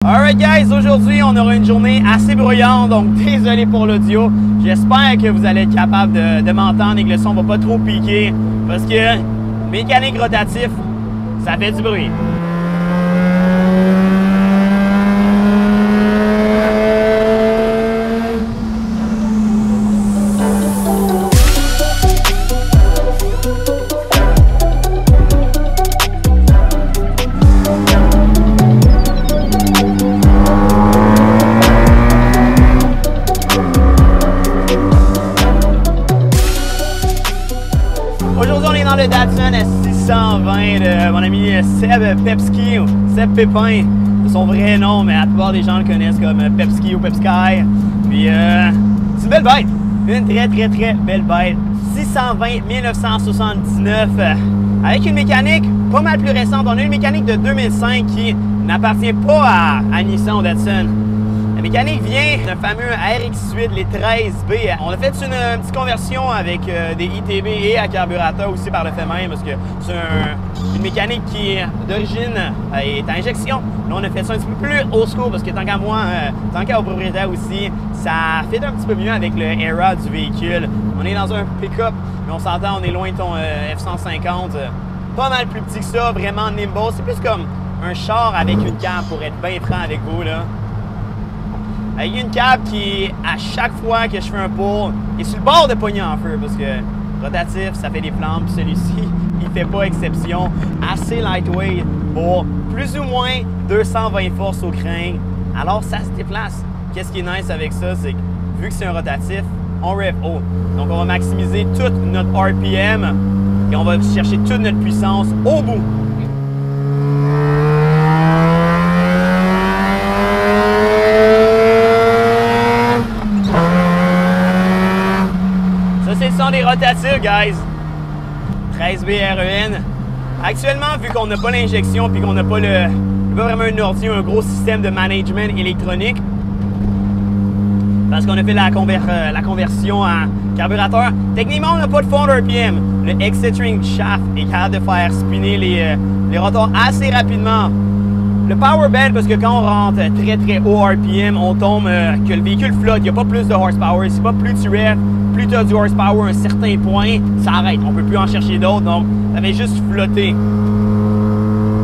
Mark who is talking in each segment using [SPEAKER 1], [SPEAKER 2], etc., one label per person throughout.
[SPEAKER 1] Alright guys, aujourd'hui on aura une journée assez bruyante, donc désolé pour l'audio. J'espère que vous allez être capable de m'entendre et que le son va pas trop piquer parce que mécanique rotatif, ça fait du bruit. Aujourd'hui, on est dans le Datsun 620 de mon ami Seb Pepski, ou Seb Pépin, c'est son vrai nom, mais la plupart des gens le connaissent comme Pepski ou Pepsky. Puis, c'est une belle bête, une très belle bête. 620 1979, avec une mécanique pas mal plus récente. On a une mécanique de 2005 qui n'appartient pas à Nissan ou Datsun. La mécanique vient d'un fameux RX8, les 13B. On a fait une petite conversion avec des ITB et à carburateur aussi par le fait même parce que c'est une mécanique qui d'origine est à injection. Là, on a fait ça un petit peu plus old school parce que tant qu'à moi, tant qu'à au propriétaire aussi, ça fit un petit peu mieux avec le era du véhicule. On est dans un pick-up, mais on s'entend, on est loin de ton F-150. Pas mal plus petit que ça, vraiment nimble. C'est plus comme un char avec une cam pour être bien franc avec vous, là. Avec une cab qui, à chaque fois que je fais un pull, est sur le bord de pogner en feu parce que rotatif, ça fait des flammes. Puis celui-ci, il fait pas exception. Assez lightweight pour plus ou moins 220 forces au crin. Alors, ça se déplace. Qu'est-ce qui est nice avec ça, c'est que vu que c'est un rotatif, on rev haut. Donc, on va maximiser toute notre RPM et on va chercher toute notre puissance au bout. Des rotatifs, guys. 13B REN. Actuellement, vu qu'on n'a pas l'injection puis qu'on n'a pas vraiment un ordi, un gros système de management électronique, parce qu'on a fait la conversion en carburateur, techniquement, on n'a pas de fond RPM. Le Exit-Ring Shaft est capable de faire spinner les rotors assez rapidement. Le power band, parce que quand on rentre très haut RPM, on tombe que le véhicule flotte, il n'y a pas plus de horsepower. C'est pas plus tu rev, plus tu as du horsepower à un certain point, ça arrête. On ne peut plus en chercher d'autres, donc ça fait juste flotter.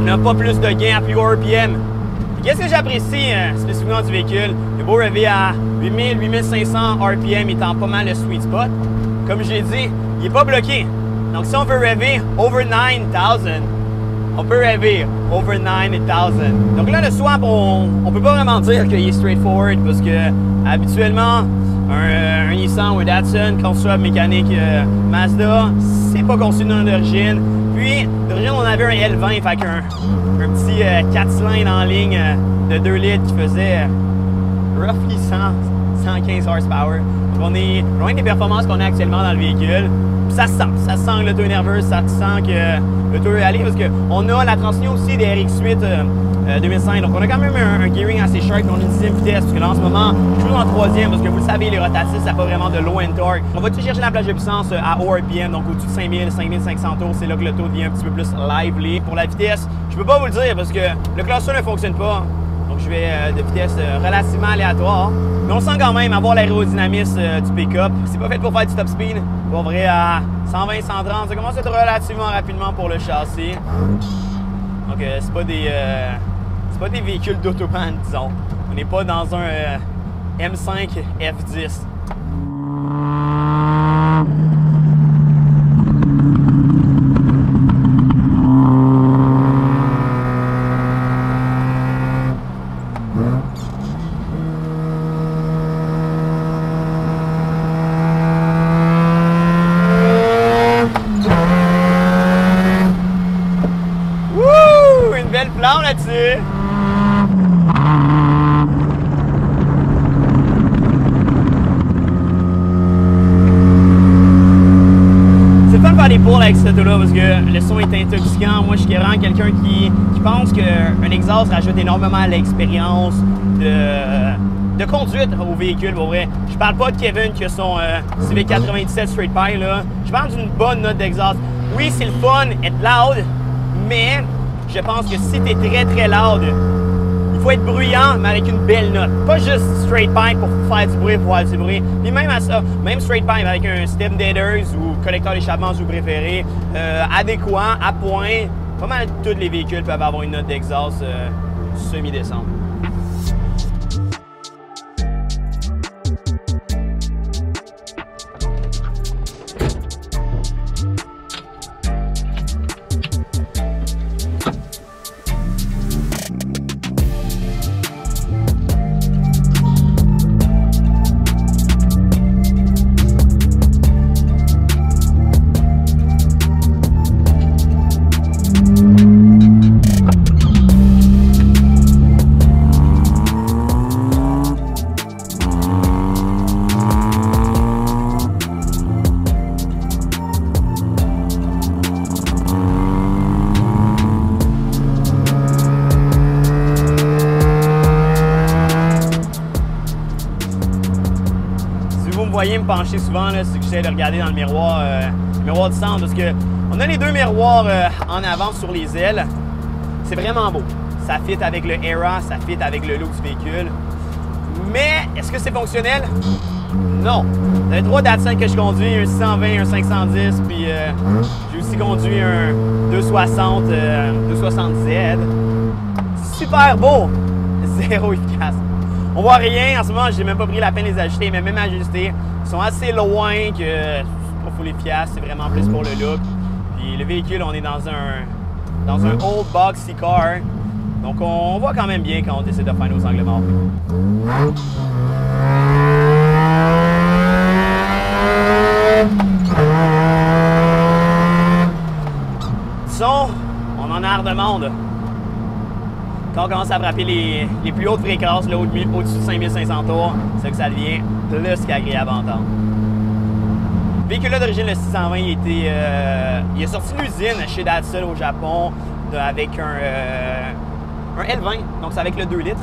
[SPEAKER 1] On n'a pas plus de gain à plus haut RPM. Qu'est-ce que j'apprécie spécifiquement du véhicule? Le beau rêver à 8000-8500 RPM étant pas mal le sweet spot. Comme je l'ai dit, il n'est pas bloqué. Donc si on veut rêver over 9000, on peut rêver over 9000. Donc là, le swap, on peut pas vraiment dire qu'il est straightforward parce que habituellement, un Nissan ou un Datsun, quand on swap mécanique Mazda, c'est pas conçu d'origine. Puis, d'origine, on avait un L20, fait qu'un petit 4 cylindres en ligne de 2 litres qui faisait roughly 115 horsepower. Donc on est loin des performances qu'on a actuellement dans le véhicule. Puis ça se sent que l'auto est nerveuse, ça sent que l'auto est allé parce qu'on a la transmission aussi des RX8 2005. Donc on a quand même un gearing assez sharp, puis on a une 10e vitesse parce que là en ce moment, je joue en 3e parce que vous le savez, les rotatifs, ça n'a pas vraiment de low end torque. On va tout chercher la plage de puissance à haut RPM, donc au-dessus de 5000, 5500 tours, c'est là que l'auto devient un petit peu plus lively. Pour la vitesse, je peux pas vous le dire parce que le classeur ne fonctionne pas. Donc je vais de vitesse relativement aléatoire. Mais on sent quand même avoir l'aérodynamisme du pick-up. C'est pas fait pour faire du top speed. Pour vrai, à 120, 130, ça commence à être relativement rapidement pour le châssis. Donc c'est pas des véhicules d'autobahn, disons. On n'est pas dans un M5 F10. Là-dessus. C'est fun de faire des pulls avec cette auto-là parce que le son est intoxicant. Moi, je suis vraiment quelqu'un qui pense qu'un exhaust rajoute énormément à l'expérience de conduite au véhicule. Pour vrai, je parle pas de Kevin qui a son Civic 97 Straight Pie, là. Je parle d'une bonne note d'exhaust. Oui, c'est le fun, être loud, mais je pense que si tu es très loud, il Il faut être bruyant, mais avec une belle note. Pas juste straight pipe pour faire du bruit, pour faire du bruit. Puis même à ça, même straight pipe avec un stem deaders ou collecteur d'échappement si vous préférez, adéquat, à point. Pas mal tous les véhicules peuvent avoir une note d'exhaust semi-décente. Me pencher souvent, c'est que j'essaie de regarder dans le miroir du centre, parce qu'on a les deux miroirs en avant sur les ailes. C'est vraiment beau. Ça fit avec le Era, ça fit avec le look du véhicule. Mais est-ce que c'est fonctionnel? Non. Il y a 3 Datsun que je conduis, un 620, un 510, puis j'ai aussi conduit un 260, 260Z. Super beau, zéro efficace. On voit rien en ce moment, j'ai même pas pris la peine de les ajuster, mais même ajustés, ils sont assez loin que c'est pas full efficace, c'est vraiment plus pour le look. Puis le véhicule, on est dans un old boxy car, donc on voit quand même bien quand on décide de faire nos angles morts. Son, on en a redemande. Quand on commence à frapper les plus hautes fréquences, au-dessus de 5500 tours, c'est là que ça devient plus qu'agréable à entendre. Le véhicule-là d'origine, le 620, il est sorti de l'usine chez Datsun au Japon avec un L20, donc c'est avec le 2 litres.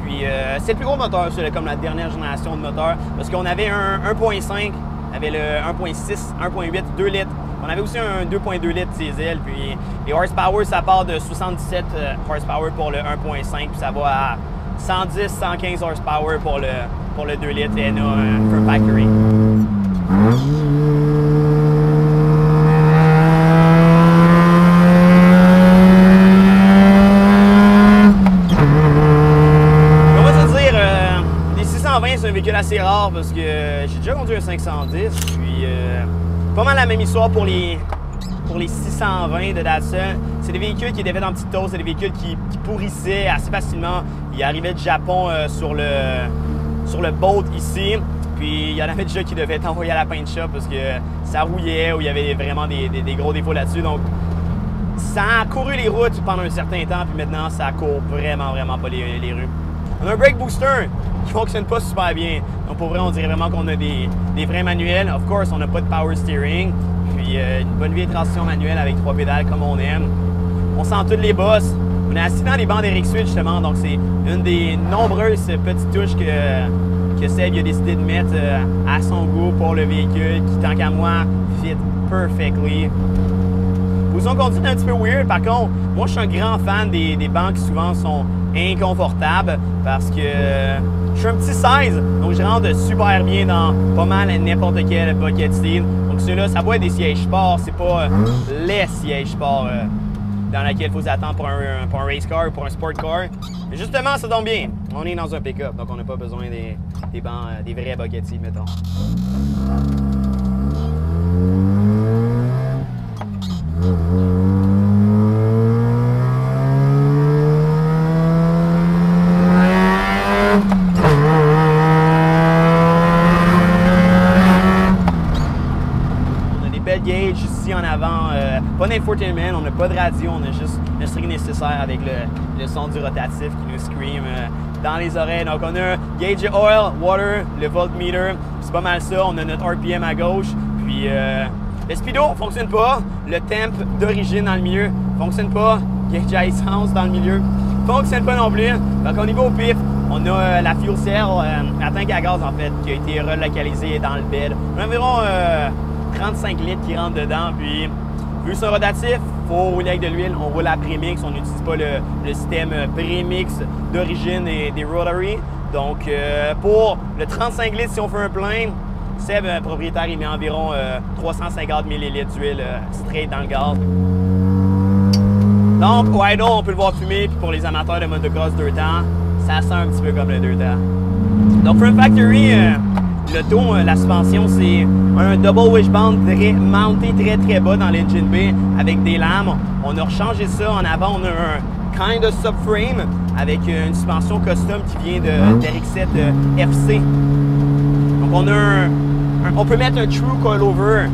[SPEAKER 1] Puis c'est le plus gros moteur, c'est comme la dernière génération de moteur, parce qu'on avait un 1.5, on avait le 1.6, 1.8, 2 litres. On avait aussi un 2.2 litres diesel, puis les horsepower, ça part de 77 horsepower pour le 1.5, puis ça va à 110, 115 horsepower pour le 2 litres et un factory. On va se dire, les 620, c'est un véhicule assez rare parce que j'ai déjà conduit un 510, puis pas mal la même histoire pour les 620 de Datsun. C'est des véhicules qui étaient faits en petites doses, c'est des véhicules qui pourrissaient assez facilement. Ils arrivaient du Japon sur le boat ici, puis il y en avait déjà qui devaient être envoyés à la paint shop parce que ça rouillait ou il y avait vraiment des gros défauts là-dessus. Donc ça a couru les routes pendant un certain temps, puis maintenant ça court vraiment pas les rues. On a un brake booster qui fonctionne pas super bien. Donc pour vrai, on dirait vraiment qu'on a des freins manuels. Of course, on n'a pas de power steering. Puis une bonne vieille transition manuelle avec 3 pédales comme on aime. On sent toutes les bosses. On est assis dans les bancs d'Eric Switch justement, donc c'est une des nombreuses petites touches que Seb a décidé de mettre à son goût pour le véhicule, qui tant qu'à moi fit perfectly. Position conduite un petit peu weird, par contre, moi je suis un grand fan des bancs qui souvent sont inconfortables parce que je suis un petit 16, donc je rentre super bien dans pas mal n'importe quel bucket seat. Donc ceux-là, ça va être des sièges sport, c'est pas les sièges sport dans lesquels il faut s'attendre pour un race car ou pour un sport car. Mais justement, ça tombe bien. On est dans un pick-up, donc on n'a pas besoin des bancs, des vrais bucket seats, mettons. Gauge ici en avant, pas d'infotainment, on n'a pas de radio, on a juste le strict nécessaire avec le son du rotatif qui nous scream dans les oreilles. Donc on a un gauge oil, water, le voltmeter, c'est pas mal ça, on a notre RPM à gauche, puis le speedo fonctionne pas, le temp d'origine dans le milieu fonctionne pas, gauge à essence dans le milieu fonctionne pas non plus. Donc on y va au pif. On a la fuel cell, la tank à gaz en fait, qui a été relocalisée dans le bed. On a environ 35 litres qui rentrent dedans, puis Vu que c'est un rotatif, il faut rouler avec de l'huile. On roule à prémix, on n'utilise pas le système prémix d'origine des Rotary. Donc, pour le 35 litres, si on fait un plein, Seb, propriétaire, il met environ 350 ml d'huile straight dans le gaz. Donc, au idle, on peut le voir fumer. Puis pour les amateurs de motocross 2 temps, ça sent un petit peu comme le 2 temps. Donc, Front Factory, l'auto, la suspension, c'est un double wishbone monté très bas dans l'engine bay avec des lames. On a rechangé ça. En avant, on a un kind of subframe avec une suspension custom qui vient de RX7 FC. Donc, on peut mettre un true coilover.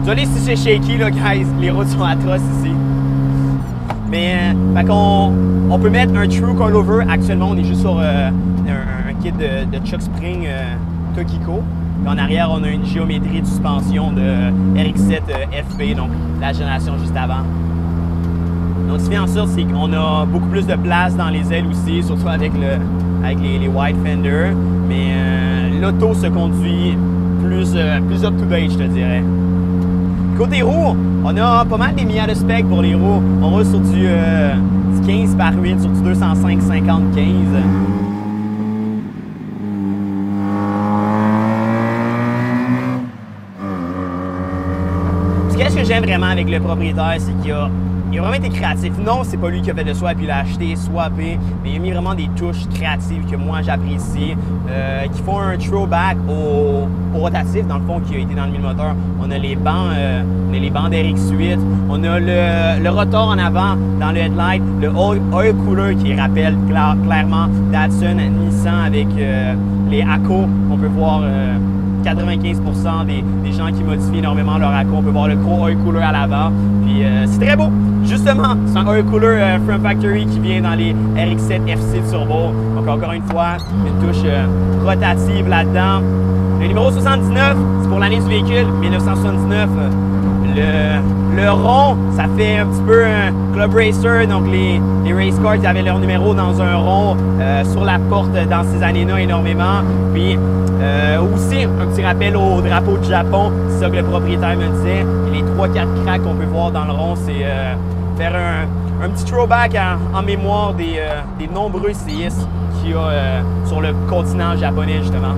[SPEAKER 1] Désolé si c'est shaky, là, guys. Les routes sont atroces ici. Mais, on peut mettre un true coilover. Actuellement, on est juste sur un kit de Chuck Spring Tokiko. En arrière, on a une géométrie de suspension de RX7 FP, donc la génération juste avant. Donc, ce qui fait en sorte, c'est qu'on a beaucoup plus de place dans les ailes aussi, surtout avec les wide fenders. Mais l'auto se conduit plus up-to-date, je te dirais. Côté roues, on a pas mal des milliards de specs pour les roues. On roule sur du 15 par 8, sur du 205/50/15. Qu'est-ce que j'aime vraiment avec le propriétaire, c'est qu'il a vraiment été créatif. Non, c'est pas lui qui a fait le swap, il a acheté, swappé, mais il a mis vraiment des touches créatives que moi j'apprécie, qui font un throwback au rotatif, dans le fond, qui a été dans le moteur. On a les bancs d'RX8, on a le rotor en avant dans le headlight, le oil cooler qui rappelle clairement Datsun, Nissan avec les ACO. On peut voir 95% des gens qui modifient énormément leur ACO. On peut voir le gros oil cooler à l'avant. Puis c'est très beau. Justement, c'est un oil cooler Front Factory qui vient dans les RX7 FC Turbo. Donc encore une fois, une touche rotative là-dedans. Le numéro 79, c'est pour l'année du véhicule, 1979. Le rond, ça fait un petit peu un Club Racer, donc les race cars qui avaient leur numéro dans un rond sur la porte dans ces années-là énormément. Puis aussi, un petit rappel au drapeau du Japon, c'est ça que le propriétaire me disait. Et les 3-4 cracks qu'on peut voir dans le rond, c'est faire un petit throwback en mémoire des nombreux séismes qu'il y a sur le continent japonais, justement.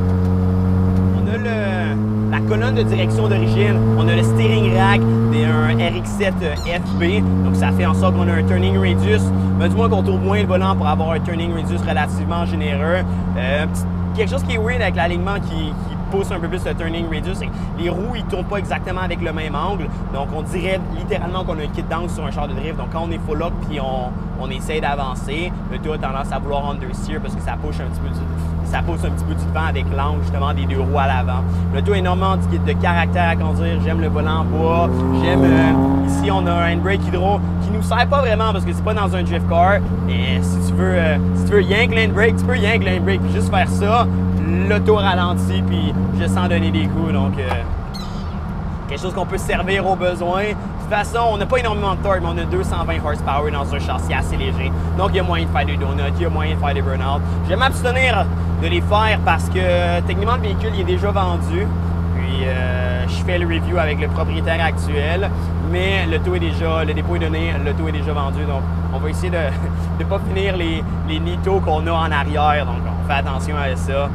[SPEAKER 1] On a la colonne de direction d'origine, on a le steering rack d'un RX7 FB, donc ça fait en sorte qu'on a un turning radius. Mais du moins qu'on tourne moins le volant pour avoir un turning radius relativement généreux. Quelque chose qui est weird avec l'alignement qui pousse un peu plus le turning radius, c'est que les roues ils tournent pas exactement avec le même angle. Donc on dirait littéralement qu'on a un kit d'angle sur un char de drift. Donc quand on est full lock puis on essaie d'avancer, le tout a tendance à vouloir understeer parce que ça pousse un petit peu du vent avec l'angle justement des deux roues à l'avant. Le tout a énormément de caractère à conduire. J'aime le volant en bois. J'aime ici on a un handbrake hydro qui nous sert pas vraiment parce que c'est pas dans un drift car. Et si tu veux yank l'handbrake, tu peux yank l'handbrake puis juste faire ça. L'auto ralentit puis je sens donner des coups. Donc quelque chose qu'on peut servir aux besoins. De toute façon, on n'a pas énormément de torque, mais on a 220 horsepower dans un châssis assez léger. Donc, il y a moyen de faire des donuts, il y a moyen de faire des burn-out. Je vais m'abstenir de les faire parce que techniquement, le véhicule il est déjà vendu. Puis, je fais le review avec le propriétaire actuel. Mais le dépôt est donné, le tout est déjà vendu. Donc, on va essayer de ne pas finir les nitos qu'on a en arrière. Donc, on fait attention à ça.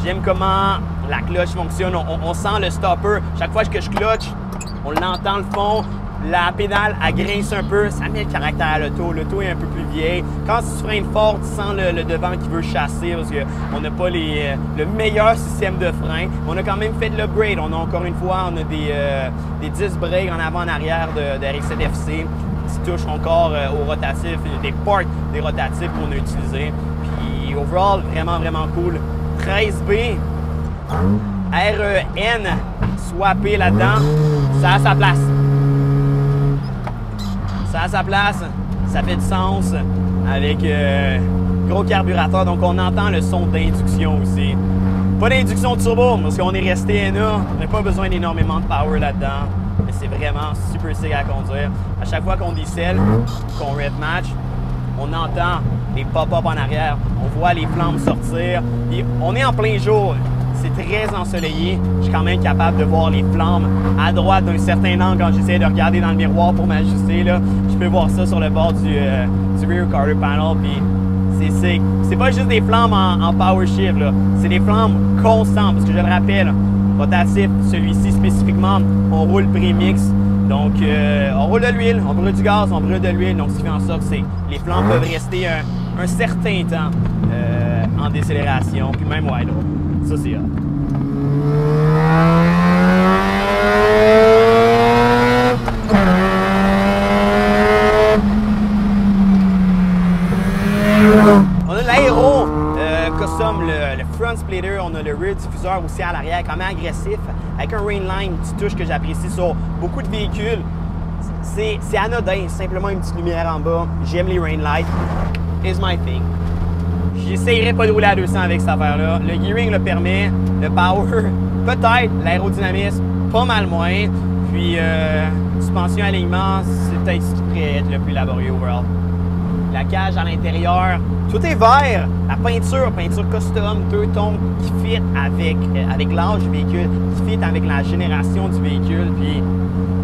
[SPEAKER 1] J'aime comment la clutch fonctionne. On sent le stopper. Chaque fois que je clutch, on l'entend le fond. La pédale, elle grince un peu, ça met le caractère à l'auto. L'auto est un peu plus vieille. Quand tu freines fort, tu sens le devant qui veut chasser parce qu'on n'a pas le meilleur système de frein. On a quand même fait de l'upgrade. On a encore une fois, on a des disques breaks en avant en arrière de RX7 FC qui touchent encore au rotatif, des ports des rotatifs qu'on a utilisés. Puis overall, vraiment, vraiment cool. 13B, REN, swappé là-dedans, ça a sa place. Ça a sa place, ça fait du sens avec gros carburateur, donc on entend le son d'induction aussi. Pas d'induction turbo parce qu'on est resté NA, on n'a pas besoin d'énormément de power là-dedans, mais c'est vraiment super sick à conduire. À chaque fois qu'on décèle, qu'on rev match, on entend les pop-up en arrière, on voit les flammes sortir, et on est en plein jour. c'est très ensoleillé, je suis quand même capable de voir les flammes à droite d'un certain angle quand j'essaie de regarder dans le miroir pour m'ajuster. Je peux voir ça sur le bord du rear quarter panel. Puis c'est pas juste des flammes en power shift, c'est des flammes constantes. Parce que je le rappelle, rotatif, celui-ci spécifiquement, on roule prémix. Donc, on roule de l'huile, on brûle du gaz, on brûle de l'huile. Donc, ce qui fait en sorte que les flammes peuvent rester un certain temps en décélération, puis même au idle. Ça, c'est hot. On a l'aéro custom, le front splitter, on a le rear diffuseur aussi à l'arrière, quand même agressif, avec un rainline, une petite touche que j'apprécie sur beaucoup de véhicules. C'est anodin, simplement une petite lumière en bas. J'aime les rain lights. It's my thing. J'essayerai pas de rouler à 200 avec cette affaire-là. Le gearing le permet, le power, peut-être, l'aérodynamisme, pas mal moins. Puis, suspension alignement, c'est peut-être ce qui pourrait être le plus laborieux overall. La cage à l'intérieur, tout est vert. La peinture custom, 2 tons qui fit avec l'âge du véhicule, qui fit avec la génération du véhicule. Puis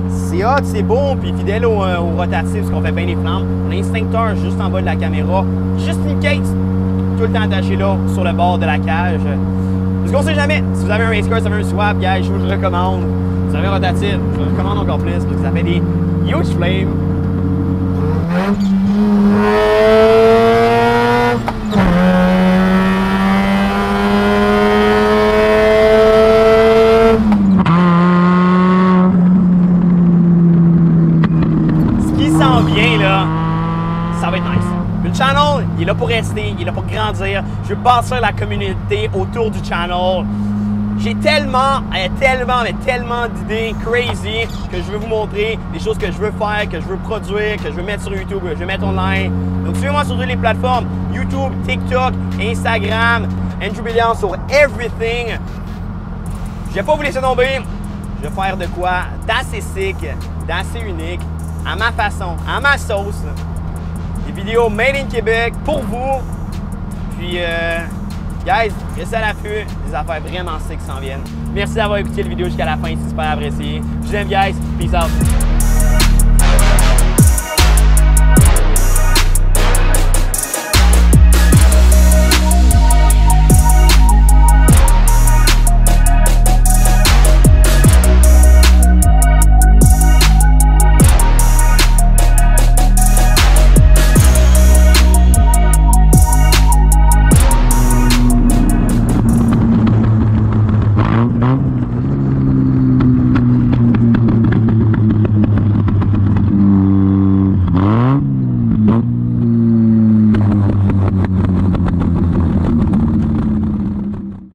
[SPEAKER 1] c'est hot, c'est beau, puis fidèle au rotatif, parce qu'on fait bien les flammes. L'instincteur juste en bas de la caméra, juste une case, tout le temps attaché là, sur le bord de la cage. Parce qu'on sait jamais, si vous avez un race car, si vous avez un swap, guys, je vous le recommande. Si vous avez un rotatif, je vous le recommande encore plus, parce que ça fait des huge flames. Ce qui s'en vient là, ça va être nice. Le channel, il est là pour rester, il est là pour grandir. Je veux bâtir la communauté autour du channel. J'ai tellement d'idées crazy que je veux vous montrer, des choses que je veux faire, que je veux produire, que je veux mettre sur YouTube, que je veux mettre online. Donc suivez-moi sur toutes les plateformes, YouTube, TikTok, Instagram, Andrew Billion sur everything. Je vais pas vous laisser tomber. Je vais faire de quoi d'assez sick, d'assez unique, à ma façon, à ma sauce. Des vidéos made in Québec pour vous. Puis guys, restez à l'affût, des affaires vraiment sick qui s'en viennent. Merci d'avoir écouté la vidéo jusqu'à la fin, c'est super apprécié. Je vous aime guys, peace out.